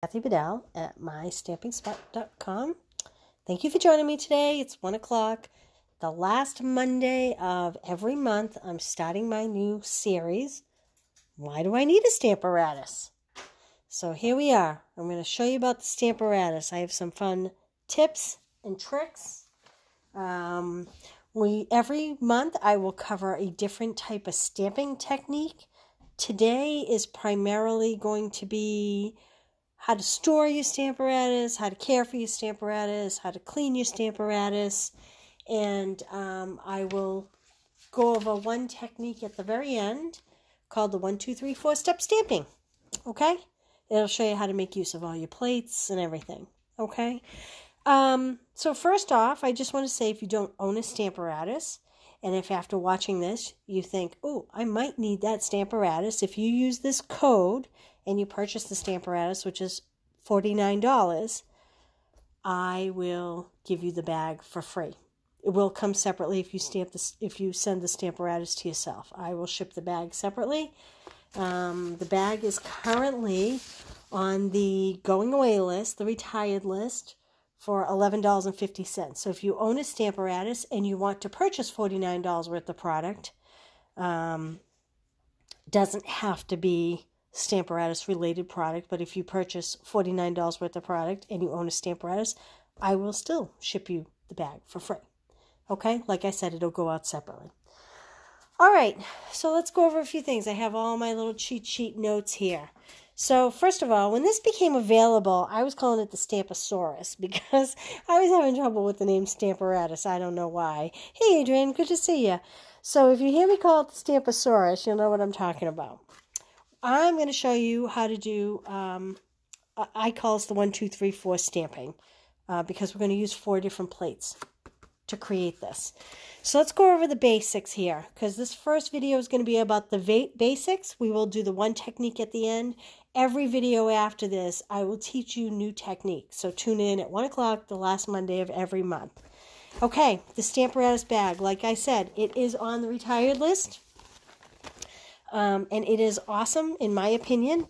Kathy Bedell at mystampingspot.com. Thank you for joining me today. It's 1 o'clock. The last Monday of every month, I'm starting my new series. Why do I need a Stamparatus? So here we are. I'm going to show you about the Stamparatus. I have some fun tips and tricks. Every month I will cover a different type of stamping technique. Today is primarily going to be how to store your Stamparatus, how to care for your Stamparatus, how to clean your Stamparatus, and I will go over one technique at the very end called the 1, 2, 3, 4 step stamping. Okay? It'll show you how to make use of all your plates and everything. Okay? So first off, I just want to say if you don't own a Stamparatus, and if after watching this you think, oh, I might need that Stamparatus, if you use this code and you purchase the Stamparatus, which is $49, I will give you the bag for free. It will come separately if you send the Stamparatus to yourself. I will ship the bag separately. The bag is currently on the going away list, the retired list, for $11.50. So if you own a Stamparatus and you want to purchase $49 worth of product, doesn't have to be Stamparatus related product, but if you purchase $49 worth of product and you own a Stamparatus, I will still ship you the bag for free. Okay? Like I said, it'll go out separately. All right, so let's go over a few things. I have all my little cheat sheet notes here. So first of all, when this became available, I was calling it the Stampasaurus because I was having trouble with the name Stamparatus. I don't know why. Hey, Adrian, good to see you. So if you hear me call it the Stampasaurus, you'll know what I'm talking about. I'm going to show you how to do, I call this the 1, 2, 3, 4 stamping because we're going to use 4 different plates to create this. So let's go over the basics here because this first video is going to be about the basics. We will do the one technique at the end. Every video after this, I will teach you new techniques. So tune in at 1 o'clock the last Monday of every month. Okay, the Stamparatus bag. Like I said, it is on the retired list. And it is awesome, in my opinion.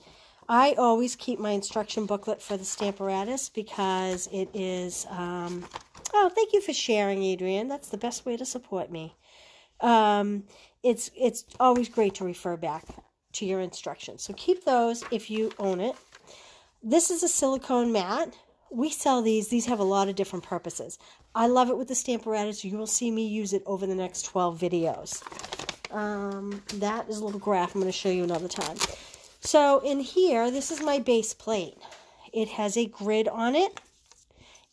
I always keep my instruction booklet for the Stamparatus because it is... oh, thank you for sharing, Adrian. That's the best way to support me. It's always great to refer back to your instructions. So keep those if you own it. This is a silicone mat. We sell these. These have a lot of different purposes. I love it with the Stamparatus. You will see me use it over the next 12 videos. That is a little graph I'm going to show you another time. So in here, this is my base plate. It has a grid on it.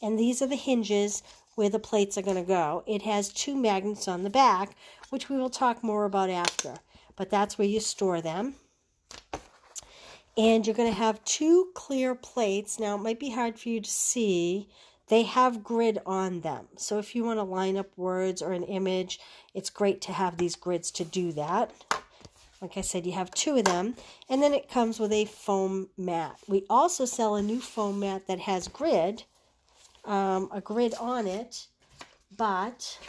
And these are the hinges where the plates are going to go. It has 2 magnets on the back, which we will talk more about after. But that's where you store them. And you're going to have 2 clear plates. Now, it might be hard for you to see. They have grid on them. So if you want to line up words or an image, it's great to have these grids to do that. Like I said, you have 2 of them. And then it comes with a foam mat. We also sell a new foam mat that has grid. A grid on it, but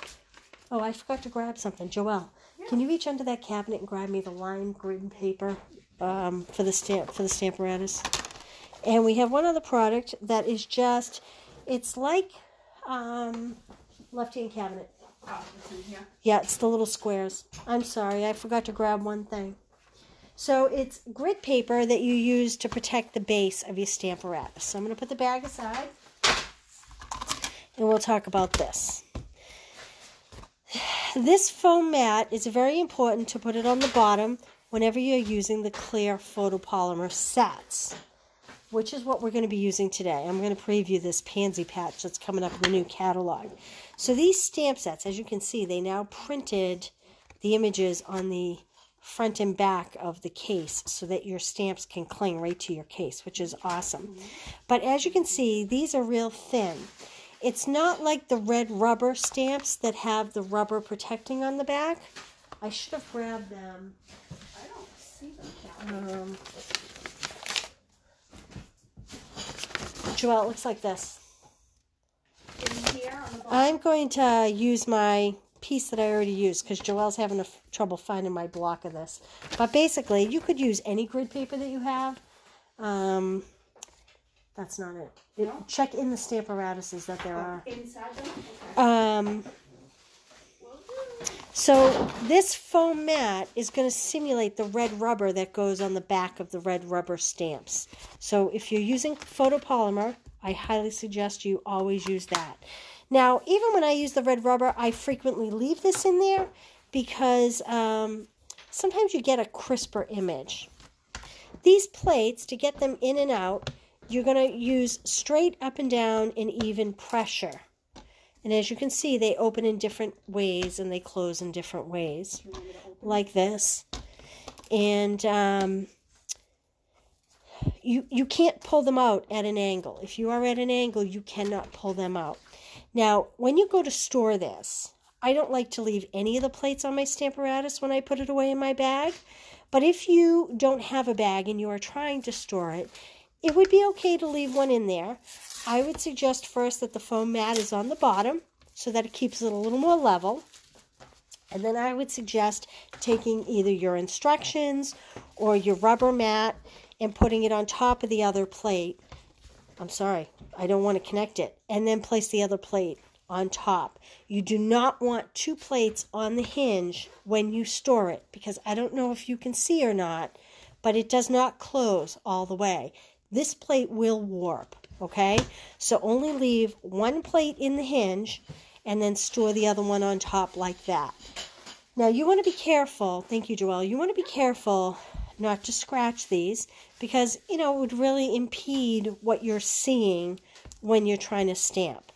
oh, I forgot to grab something. Joelle, can you reach under that cabinet and grab me the lined grid paper for the Stamparatus? And we have one other product that is just, it's like left-hand cabinet. Oh, it's in here? Yeah, it's the little squares. I'm sorry, I forgot to grab one thing. So it's grid paper that you use to protect the base of your Stamparatus. So I'm going to put the bag aside. And we'll talk about this. This foam mat is very important to put it on the bottom whenever you're using the clear photopolymer sets, which is what we're going to be using today. I'm going to preview this pansy patch that's coming up in the new catalog. So these stamp sets, as you can see, they now printed the images on the front and back of the case so that your stamps can cling right to your case, which is awesome. But as you can see, these are real thin. It's not like the red rubber stamps that have the rubber protecting on the back. I should have grabbed them. I don't see them. Joelle, it looks like this. In here on the bottom? I'm going to use my piece that I already used because Joelle's having trouble finding my block of this. But basically, you could use any grid paper that you have. That's not it. No? Check in the Stamparatuses that there are. Inside them? Okay. So this foam mat is going to simulate the red rubber that goes on the back of the red rubber stamps. So if you're using photopolymer, I highly suggest you always use that. Now, even when I use the red rubber, I frequently leave this in there because sometimes you get a crisper image. These plates, to get them in and out, you're going to use straight up and down and even pressure. And as you can see, they open in different ways and they close in different ways, like this. And you can't pull them out at an angle. If you are at an angle, you cannot pull them out. Now, when you go to store this, I don't like to leave any of the plates on my Stamparatus when I put it away in my bag. But if you don't have a bag and you are trying to store it, it would be okay to leave one in there. I would suggest first that the foam mat is on the bottom so that it keeps it a little more level. And then I would suggest taking either your instructions or your rubber mat and putting it on top of the other plate. I'm sorry, I don't want to connect it. And then place the other plate on top. You do not want two plates on the hinge when you store it, because I don't know if you can see or not, but it does not close all the way. This plate will warp, okay? So only leave one plate in the hinge and then store the other one on top like that. Now you want to be careful, thank you Joelle, you want to be careful not to scratch these because, you know, it would really impede what you're seeing when you're trying to stamp.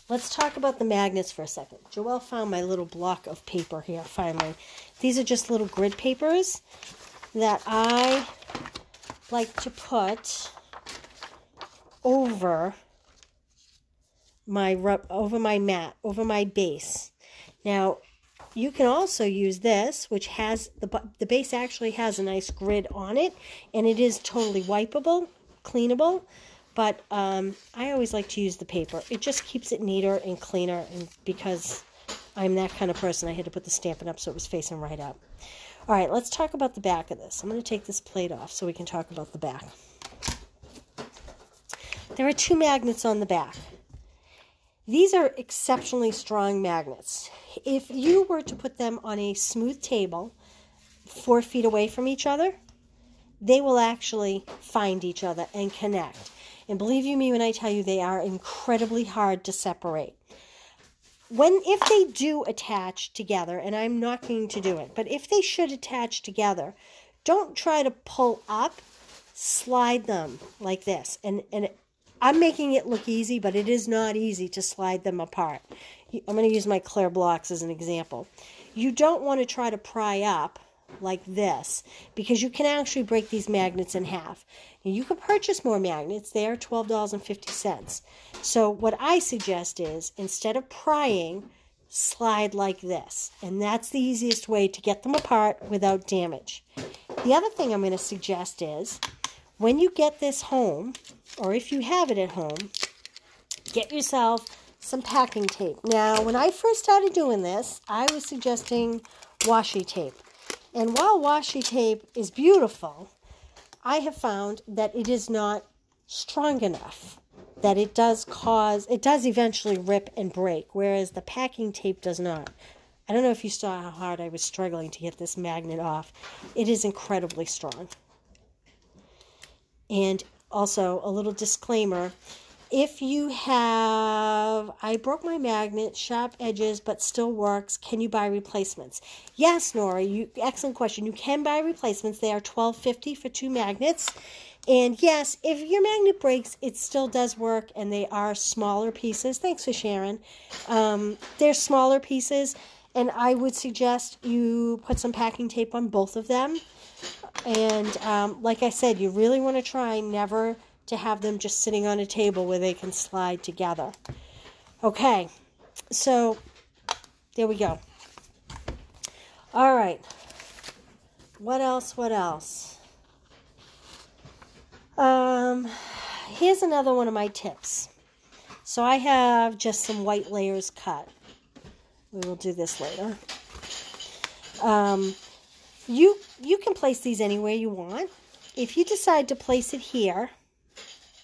Let's talk about the magnets for a second. Joelle found my little block of paper here finally. These are just little grid papers that I like to put over my mat, over my base. Now, you can also use this, which has the base actually has a nice grid on it, and it is totally wipeable, cleanable. But I always like to use the paper. It just keeps it neater and cleaner, and because I'm that kind of person, I had to put the Stampin' Up so it was facing right up. All right, let's talk about the back of this. I'm going to take this plate off so we can talk about the back. There are two magnets on the back. These are exceptionally strong magnets. If you were to put them on a smooth table 4 feet away from each other, they will actually find each other and connect. And believe you me when I tell you, they are incredibly hard to separate. If they do attach together, and I'm not going to do it, but if they should attach together, don't try to pull up, slide them like this. And I'm making it look easy, but it is not easy to slide them apart. I'm going to use my clear blocks as an example. You don't want to try to pry up like this, because you can actually break these magnets in half. Now, you can purchase more magnets. They are $12.50. So what I suggest is, instead of prying, slide like this. And that's the easiest way to get them apart without damage. The other thing I'm going to suggest is, when you get this home, or if you have it at home, get yourself some packing tape. Now, when I first started doing this, I was suggesting washi tape. And while washi tape is beautiful, I have found that it is not strong enough, that it does eventually rip and break, whereas the packing tape does not. I don't know if you saw how hard I was struggling to get this magnet off. It is incredibly strong. And also, a little disclaimer, if you have, I broke my magnet, sharp edges, but still works, can you buy replacements? Yes, Nora, excellent question. You can buy replacements. They are $12.50 for 2 magnets. And yes, if your magnet breaks, it still does work, and they are smaller pieces. Thanks for sharing. They're smaller pieces, and I would suggest you put some packing tape on both of them. And like I said, you really want to try never to have them just sitting on a table where they can slide together. Okay, so there we go. All right, what else? Here's another one of my tips. So I have just some white layers cut. We will do this later. You can place these anywhere you want. If you decide to place it here,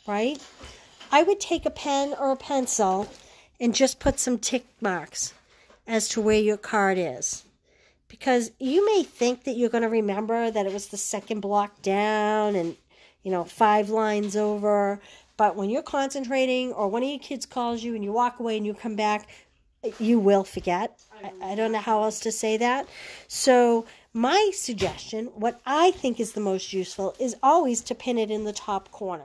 right? I would take a pen or a pencil and just put some tick marks as to where your card is. Because you may think that you're going to remember that it was the second block down and, 5 lines over. But when you're concentrating or one of your kids calls you and you walk away and you come back, you will forget. I don't know how else to say that. So my suggestion, what I think is the most useful, is always to pin it in the top corner.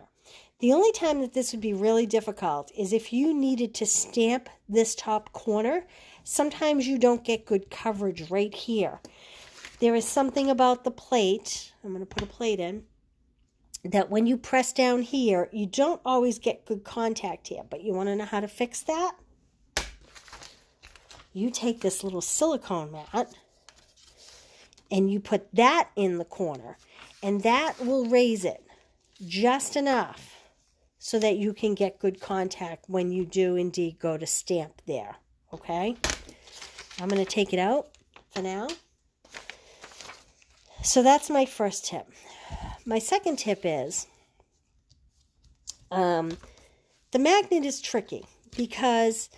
The only time that this would be really difficult is if you needed to stamp this top corner. Sometimes you don't get good coverage right here. There is something about the plate, I'm going to put a plate in, that when you press down here, you don't always get good contact here. But you want to know how to fix that? You take this little silicone mat and you put that in the corner, and that will raise it just enough so that you can get good contact when you do indeed go to stamp there. Okay? I'm going to take it out for now. So that's my first tip. My second tip is the magnet is tricky because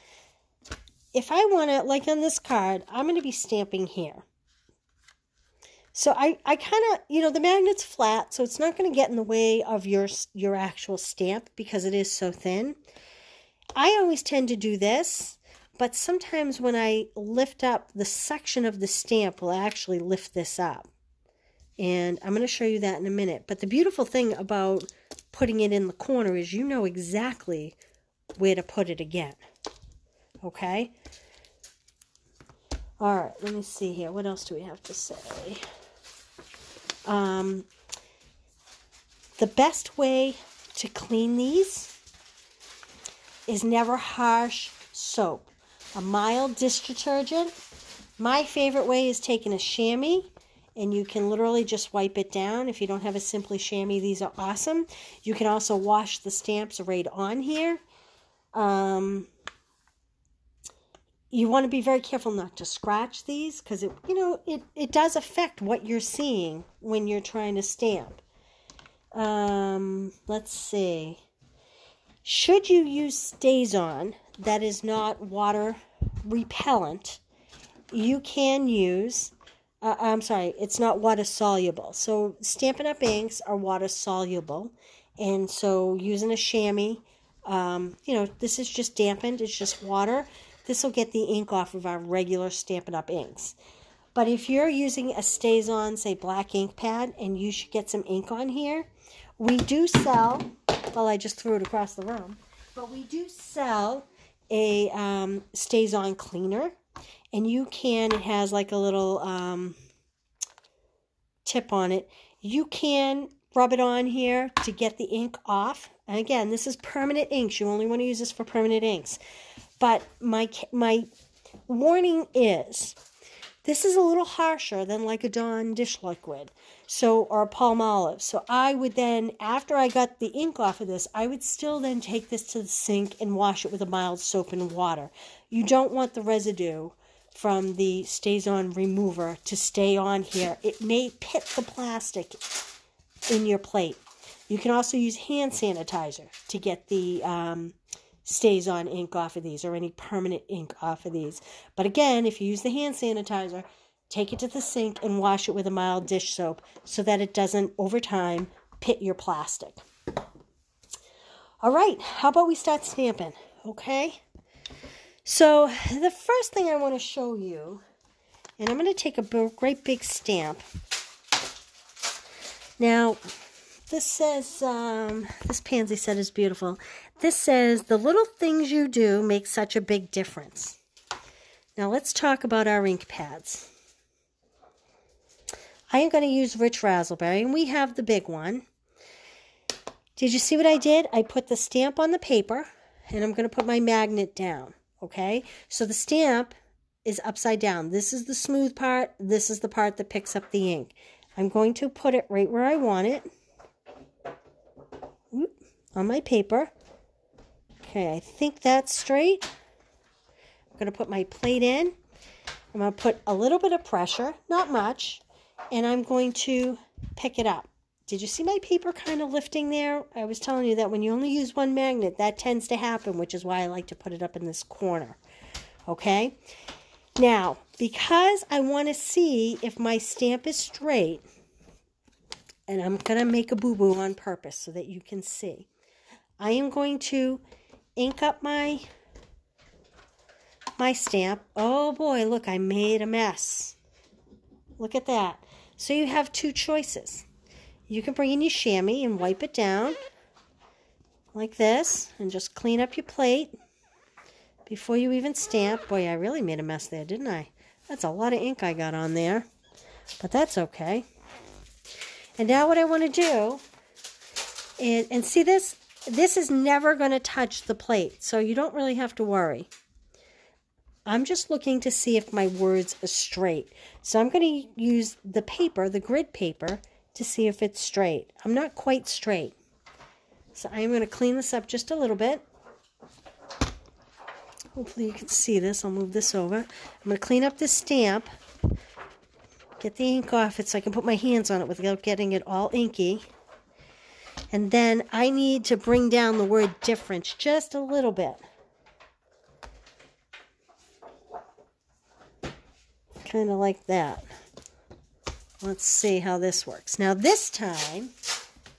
if I want to, like on this card, I'm going to be stamping here. So I kind of, the magnet's flat, so it's not going to get in the way of your actual stamp because it is so thin. I always tend to do this, but sometimes when I lift up the section of the stamp, will actually lift this up. And I'm going to show you that in a minute. But the beautiful thing about putting it in the corner is you know exactly where to put it again. Okay? All right, let me see here. What else do we have to say? The best way to clean these is never harsh soap. A mild dish detergent. My favorite way is taking a chamois, and you can literally just wipe it down. If you don't have a Simply chamois, these are awesome. You can also wash the stamps right on here. You want to be very careful not to scratch these because it does affect what you're seeing when you're trying to stamp. Let's see. Should you use Stazon that is not water repellent, you can use, it's not water soluble. So Stampin' Up! Inks are water soluble. And so using a chamois, this is just dampened. It's just water. This will get the ink off of our regular Stampin' Up! Inks. But if you're using a Stazon, say, black ink pad, and you should get some ink on here, we do sell, well, I just threw it across the room, but we do sell a Stazon Cleaner. And it has like a little tip on it. You can rub it on here to get the ink off. And again, this is permanent inks. You only want to use this for permanent inks. But my warning is, this is a little harsher than like a Dawn dish liquid, or a Palmolive. So I would then, after I got the ink off of this, I would still then take this to the sink and wash it with a mild soap and water. You don't want the residue from the Stazon remover to stay on here. It may pit the plastic in your plate. You can also use hand sanitizer to get the Stazon ink off of these or any permanent ink off of these. But again, if you use the hand sanitizer, take it to the sink and wash it with a mild dish soap so that it doesn't, over time, pit your plastic. All right, how about we start stamping, okay? So the first thing I want to show you, and I'm going to take a great big stamp. Now, this says, this pansy set is beautiful. This says, the little things you do make such a big difference. Now let's talk about our ink pads. I am going to use Rich Razzleberry, and we have the big one. Did you see what I did? I put the stamp on the paper, and I'm going to put my magnet down, okay? So the stamp is upside down. This is the smooth part. This is the part that picks up the ink. I'm going to put it right where I want it on my paper. Okay, I think that's straight. I'm going to put my plate in. I'm going to put a little bit of pressure, not much, and I'm going to pick it up Did you see my paper kind of lifting there? I was telling you that when you only use one magnet, that tends to happen, which is why I like to put it up in this corner. Okay? Now, because I want to see if my stamp is straight, and I'm going to make a boo-boo on purpose so that you can see, I am going to ink up my stamp. Oh boy, look, I made a mess. Look at that. So you have two choices. You can bring in your chamois and wipe it down like this and just clean up your plate before you even stamp. Boy, I really made a mess there, didn't I? That's a lot of ink I got on there, but that's okay. And now what I want to do is, and see this is never going to touch the plate, so you don't really have to worry. I'm just looking to see if my words are straight. So I'm going to use the paper, the grid paper, to see if it's straight. I'm not quite straight. So I'm going to clean this up just a little bit. Hopefully you can see this. I'll move this over. I'm going to clean up this stamp. Get the ink off it so I can put my hands on it without getting it all inky. And then I need to bring down the word difference just a little bit. Kind of like that. Let's see how this works. Now this time,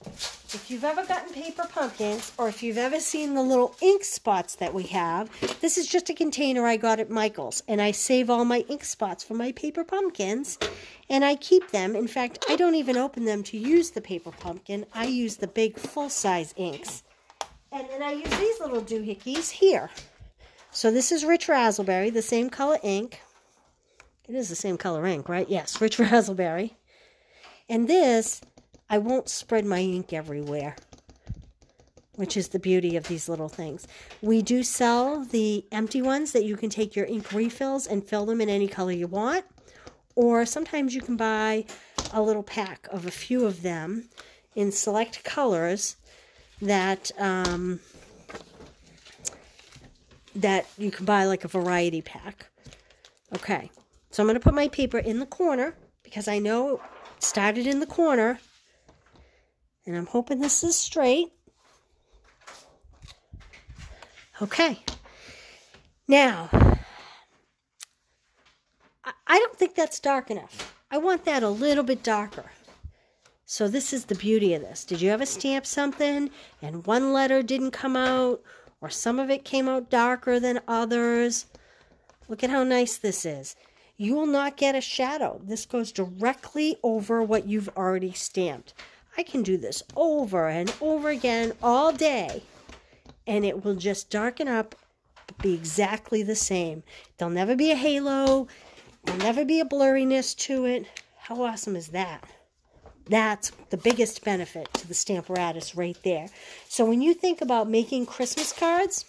if you've ever gotten paper pumpkins, or if you've ever seen the little ink spots that we have, this is just a container I got at Michael's, and I save all my ink spots for my paper pumpkins, and I keep them. In fact, I don't even open them to use the paper pumpkin. I use the big full-size inks. And then I use these little doohickeys here. So this is Rich Razzleberry, the same color ink. It is the same color ink, right? Yes, Rich Razzleberry. And this, I won't spread my ink everywhere, which is the beauty of these little things. We do sell the empty ones that you can take your ink refills and fill them in any color you want. Or sometimes you can buy a little pack of a few of them in select colors that that you can buy like a variety pack. Okay. So I'm going to put my paper in the corner because I know it started in the corner. And I'm hoping this is straight. Okay. Now, I don't think that's dark enough. I want that a little bit darker. So this is the beauty of this. Did you ever stamp something and one letter didn't come out, or some of it came out darker than others? Look at how nice this is. You will not get a shadow. This goes directly over what you've already stamped. I can do this over and over again all day, and it will just darken up, be exactly the same. There'll never be a halo. There'll never be a blurriness to it. How awesome is that? That's the biggest benefit to the Stamparatus right there. So when you think about making Christmas cards,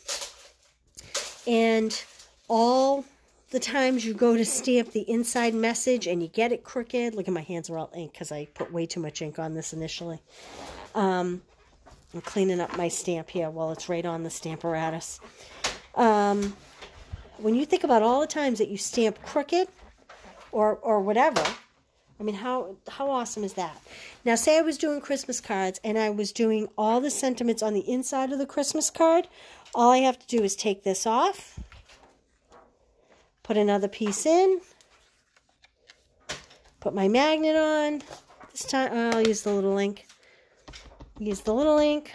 and all the times you go to stamp the inside message and you get it crooked. Look at my hands are all ink because I put way too much ink on this initially. I'm cleaning up my stamp here while it's right on the Stamparatus. When you think about all the times that you stamp crooked or whatever, I mean, how awesome is that? Now, say I was doing Christmas cards and I was doing all the sentiments on the inside of the Christmas card. All I have to do is take this off. Put another piece in. Put my magnet on. This time I'll use the little ink. Use the little ink.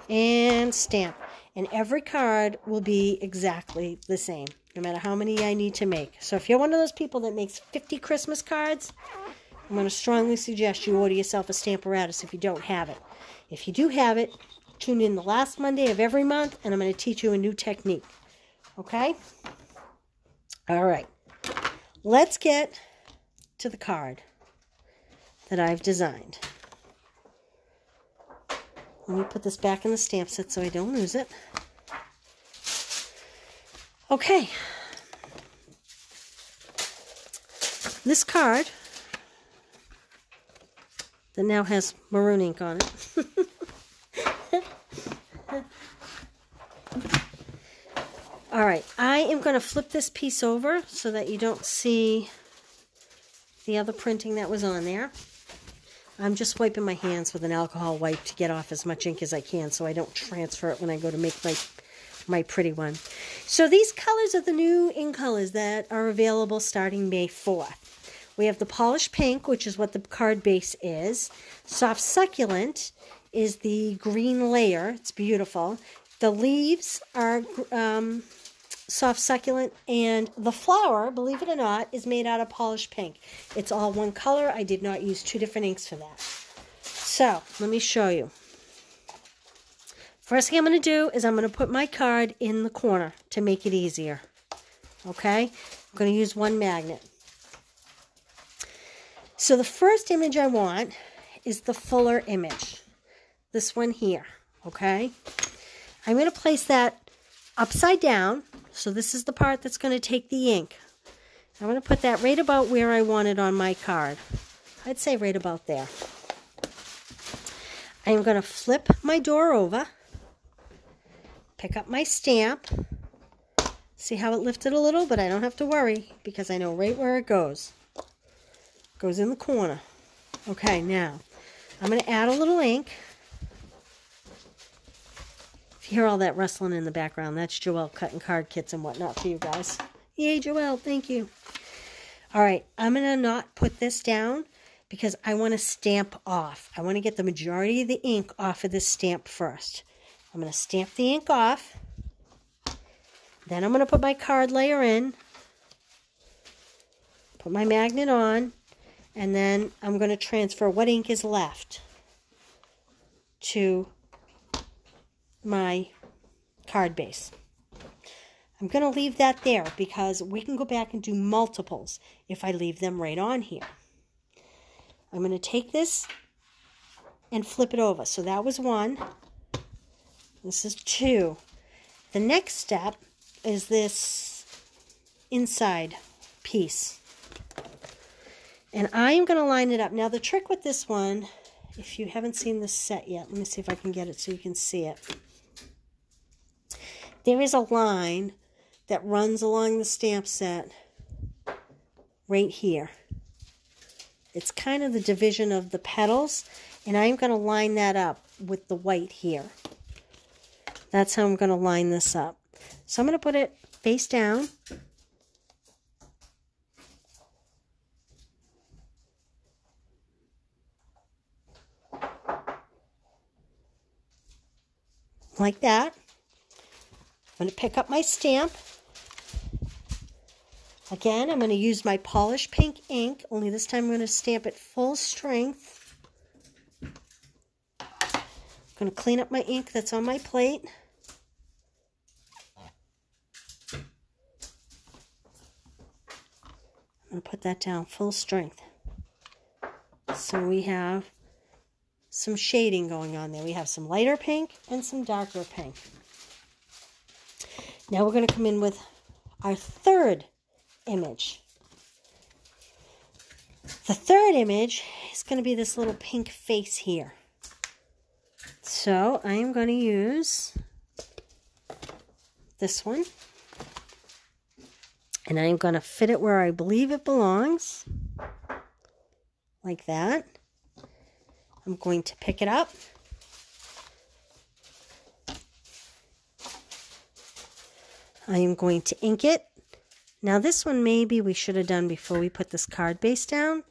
And stamp. And every card will be exactly the same, no matter how many I need to make. So if you're one of those people that makes 50 Christmas cards, I'm going to strongly suggest you order yourself a Stamparatus if you don't have it. If you do have it, tune in the last Monday of every month, and I'm going to teach you a new technique. Okay? All right. Let's get to the card that I've designed. Let me put this back in the stamp set so I don't lose it. Okay. This card that now has maroon ink on it. All right, I am going to flip this piece over so that you don't see the other printing that was on there. I'm just wiping my hands with an alcohol wipe to get off as much ink as I can so I don't transfer it when I go to make my pretty one. So these colors are the new ink colors that are available starting May 4th. We have the polished pink, which is what the card base is. Soft succulent is the green layer. It's beautiful. The leaves are soft succulent, and the flower, believe it or not, is made out of polished pink. It's all one color. I did not use two different inks for that. So let me show you. First thing I'm going to do is I'm going to put my card in the corner to make it easier. Okay? I'm going to use one magnet. So the first image I want is the fuller image. This one here. Okay? I'm going to place that upside down. So this is the part that's going to take the ink. I'm going to put that right about where I want it on my card. I'd say right about there. I'm going to flip my door over. Pick up my stamp. See how it lifted a little, but I don't have to worry because I know right where it goes. It goes in the corner. Okay, now I'm going to add a little ink. If you hear all that rustling in the background, that's Joelle cutting card kits and whatnot for you guys. Yay, Joelle, thank you. All right, I'm going to not put this down because I want to stamp off. I want to get the majority of the ink off of this stamp first. I'm going to stamp the ink off. Then I'm going to put my card layer in. Put my magnet on. And then I'm going to transfer what ink is left to my card base. I'm going to leave that there because we can go back and do multiples if I leave them right on here. I'm going to take this and flip it over. So that was one. This is two. The next step is this inside piece. And I am going to line it up. Now the trick with this one, if you haven't seen this set yet, let me see if I can get it so you can see it. There is a line that runs along the stamp set right here. It's kind of the division of the petals, and I'm going to line that up with the white here. That's how I'm going to line this up. So I'm going to put it face down. Like that. I'm going to pick up my stamp. Again, I'm going to use my polished pink ink, only this time I'm going to stamp it full strength. I'm going to clean up my ink that's on my plate. I'm going to put that down full strength. So we have some shading going on there. We have some lighter pink and some darker pink. Now we're going to come in with our third image. The third image is going to be this little pink face here. So I am going to use this one. And I'm going to fit it where I believe it belongs. Like that. I'm going to pick it up. I am going to ink it. Now this one maybe we should have done before we put this card base down.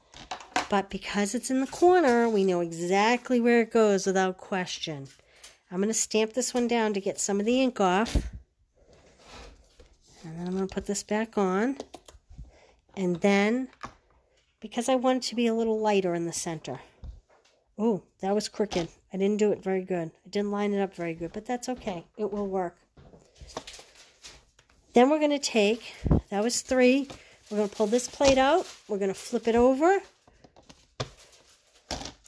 But because it's in the corner, we know exactly where it goes without question. I'm going to stamp this one down to get some of the ink off. And then I'm going to put this back on. And then, because I want it to be a little lighter in the center. Oh, that was crooked. I didn't do it very good. I didn't line it up very good, but that's okay. It will work. Then we're going to take, that was 3. We're going to pull this plate out. We're going to flip it over.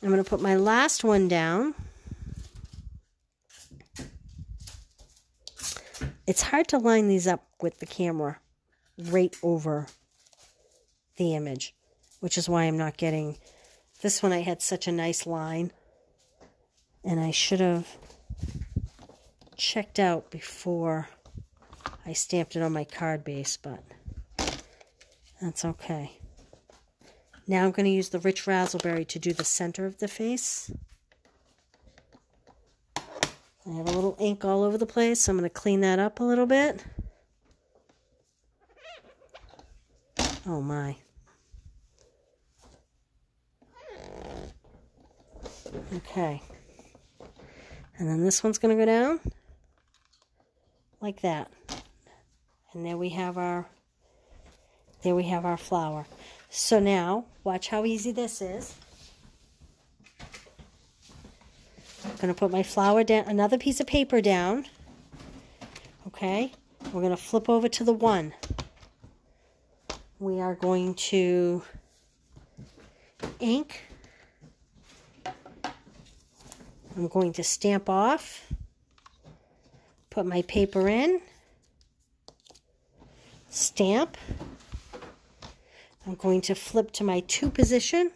I'm going to put my last one down. It's hard to line these up with the camera right over the image, which is why I'm not getting... This one I had such a nice line, and I should have checked out before I stamped it on my card base, but that's okay. Now I'm going to use the rich Razzleberry to do the center of the face. I have a little ink all over the place, so I'm going to clean that up a little bit. Oh my. Okay. And then this one's going to go down like that. And there we have our flower. So now, watch how easy this is. I'm going to put my flower down, another piece of paper down. Okay. We're going to flip over to the 1. We are going to ink. I'm going to stamp off. Put my paper in. Stamp. I'm going to flip to my 2 position.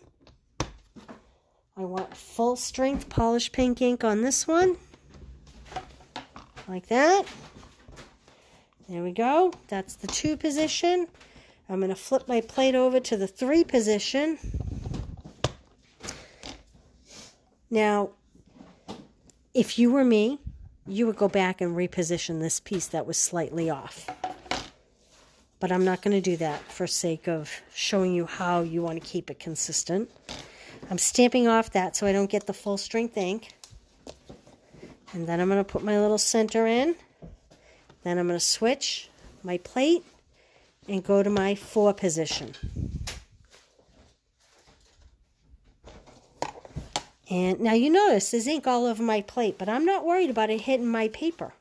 I want full strength polished pink ink on this one. Like that. There we go. That's the 2 position. I'm going to flip my plate over to the 3 position. Now, if you were me, you would go back and reposition this piece that was slightly off. But I'm not going to do that for sake of showing you how you want to keep it consistent. I'm stamping off that so I don't get the full strength ink. And then I'm going to put my little center in. Then I'm going to switch my plate and go to my 4 position. And now you notice there's ink all over my plate, but I'm not worried about it hitting my paper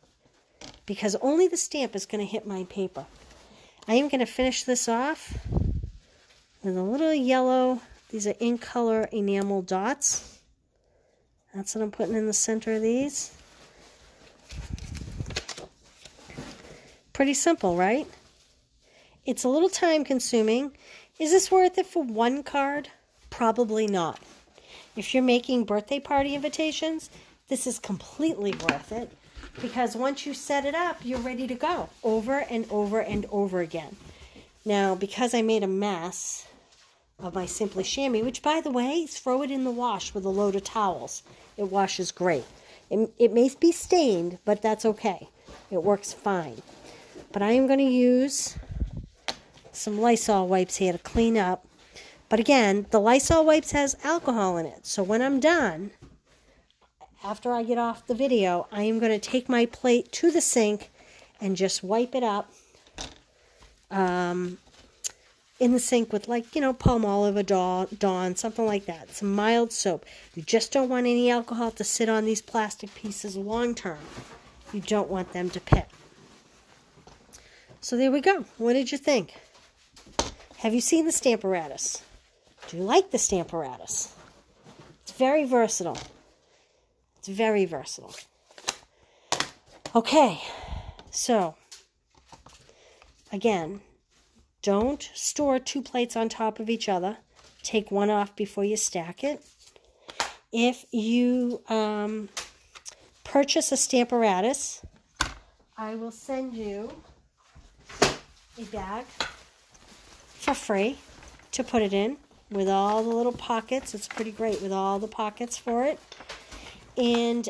because only the stamp is going to hit my paper. I am going to finish this off with a little yellow. These are ink color enamel dots. That's what I'm putting in the center of these. Pretty simple, right? It's a little time consuming. Is this worth it for 1 card? Probably not. If you're making birthday party invitations, this is completely worth it because once you set it up, you're ready to go over and over and over again. Now, because I made a mess of my Simply Chamois, which, by the way, throw it in the wash with a load of towels. It washes great. It may be stained, but that's okay. It works fine. But I am going to use some Lysol wipes here to clean up. But again, the Lysol wipes has alcohol in it. So when I'm done, after I get off the video, I am going to take my plate to the sink and just wipe it up in the sink with, like, you know, Palmolive or Dawn, something like that. Some mild soap. You just don't want any alcohol to sit on these plastic pieces long term. You don't want them to pit. So there we go. What did you think? Have you seen the Stamparatus? Do you like the Stamparatus? It's very versatile. It's very versatile. Okay, so again, don't store 2 plates on top of each other. Take one off before you stack it. If you purchase a Stamparatus, I will send you a bag for free to put it in with all the little pockets. It's pretty great with all the pockets for it. And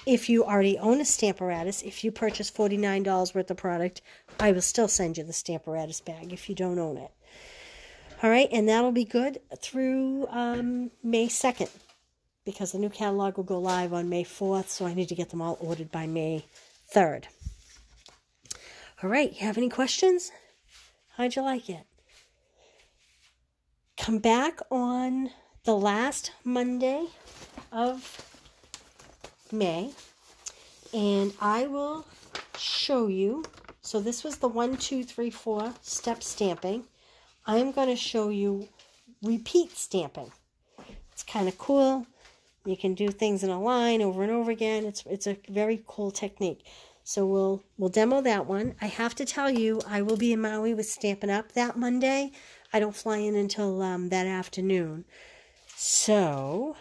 if you already own a Stamparatus, if you purchase $49 worth of product, I will still send you the Stamparatus bag if you don't own it. All right, and that'll be good through May 2nd because the new catalog will go live on May 4th, so I need to get them all ordered by May 3rd. All right, you have any questions? How'd you like it? Come back on the last Monday of May, and I will show you. So this was the 1, 2, 3, 4 step stamping. I'm going to show you repeat stamping. It's kind of cool. You can do things in a line over and over again. It's a very cool technique. So we'll demo that one. I have to tell you, I will be in Maui with Stampin' Up! That Monday. I don't fly in until that afternoon. So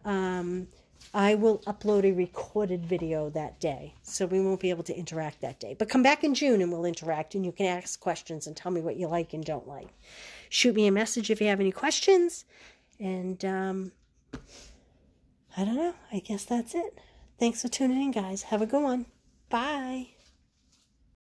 I will upload a recorded video that day. So we won't be able to interact that day. But come back in June and we'll interact and you can ask questions and tell me what you like and don't like. shoot me a message if you have any questions. And I don't know. I guess that's it. Thanks for tuning in, guys. Have a good one. Bye.